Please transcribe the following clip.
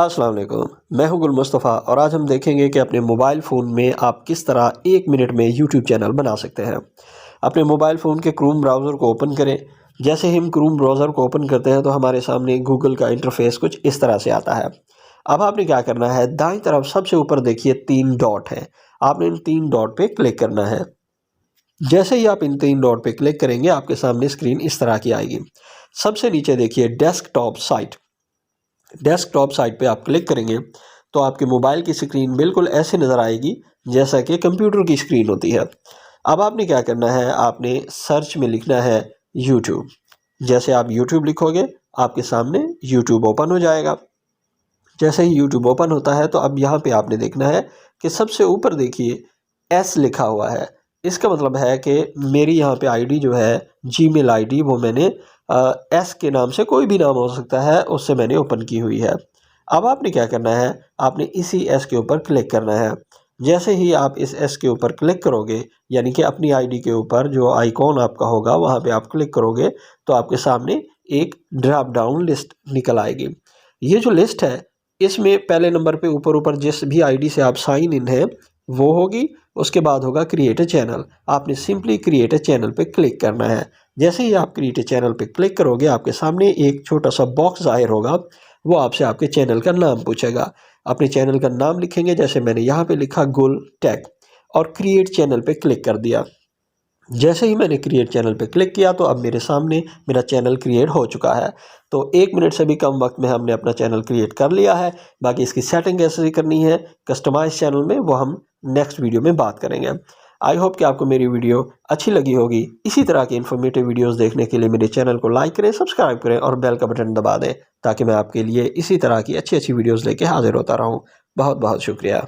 अस्सलाम वालेकुम, मैं हूं गुल मुस्तफ़ा और आज हम देखेंगे कि अपने मोबाइल फ़ोन में आप किस तरह 1 मिनट में यूट्यूब चैनल बना सकते हैं। अपने मोबाइल फ़ोन के क्रोम ब्राउज़र को ओपन करें। जैसे ही हम क्रोम ब्राउज़र को ओपन करते हैं तो हमारे सामने गूगल का इंटरफेस कुछ इस तरह से आता है। अब आपने क्या करना है, दाईं तरफ सबसे ऊपर देखिए 3 डॉट हैं। आपने इन 3 डॉट पे क्लिक करना है। जैसे ही आप इन 3 डॉट पे क्लिक करेंगे आपके सामने स्क्रीन इस तरह की आएगी। सबसे नीचे देखिए डेस्कटॉप साइट पे आप क्लिक करेंगे तो आपके मोबाइल की स्क्रीन बिल्कुल ऐसे नज़र आएगी जैसा कि कंप्यूटर की स्क्रीन होती है। अब आपने क्या करना है, आपने सर्च में लिखना है यूट्यूब। जैसे आप यूट्यूब लिखोगे आपके सामने यूट्यूब ओपन हो जाएगा। जैसे ही यूट्यूब ओपन होता है तो अब यहाँ पे आपने देखना है कि सबसे ऊपर देखिए एस लिखा हुआ है। इसका मतलब है कि मेरी यहाँ पे आईडी जो है जीमेल आईडी, वो मैंने एस के नाम से, कोई भी नाम हो सकता है, उससे मैंने ओपन की हुई है। अब आपने क्या करना है, आपने इसी एस के ऊपर क्लिक करना है। जैसे ही आप इस एस के ऊपर क्लिक करोगे, यानी कि अपनी आईडी के ऊपर जो आइकॉन आपका होगा वहाँ पे आप क्लिक करोगे तो आपके सामने एक ड्रॉप डाउन लिस्ट निकल आएगी। ये जो लिस्ट है इसमें पहले नंबर पे ऊपर जिस भी आईडी से आप साइन इन है वो होगी। उसके बाद होगा क्रिएट अ चैनल। आपने सिंपली क्रिएट अ चैनल पे क्लिक करना है। जैसे ही आप क्रिएट अ चैनल पे क्लिक करोगे आपके सामने एक छोटा सा बॉक्स ज़ाहिर होगा। वो आपसे आपके चैनल का नाम पूछेगा। अपने चैनल का नाम लिखेंगे, जैसे मैंने यहाँ पे लिखा गुल टेक, और क्रिएट चैनल पे क्लिक कर दिया। जैसे ही मैंने क्रिएट चैनल पे क्लिक किया तो अब मेरे सामने मेरा चैनल क्रिएट हो चुका है। तो 1 मिनट से भी कम वक्त में हमने अपना चैनल क्रिएट कर लिया है। बाकी इसकी सेटिंग कैसे करनी है कस्टमाइज चैनल में, वो हम नेक्स्ट वीडियो में बात करेंगे। आई होप कि आपको मेरी वीडियो अच्छी लगी होगी। इसी तरह की इन्फॉर्मेटिव वीडियोस देखने के लिए मेरे चैनल को लाइक करें, सब्सक्राइब करें और बेल का बटन दबा दें ताकि मैं आपके लिए इसी तरह की अच्छी अच्छी वीडियोज़ लेके हाजिर होता रहूँ। बहुत बहुत शुक्रिया।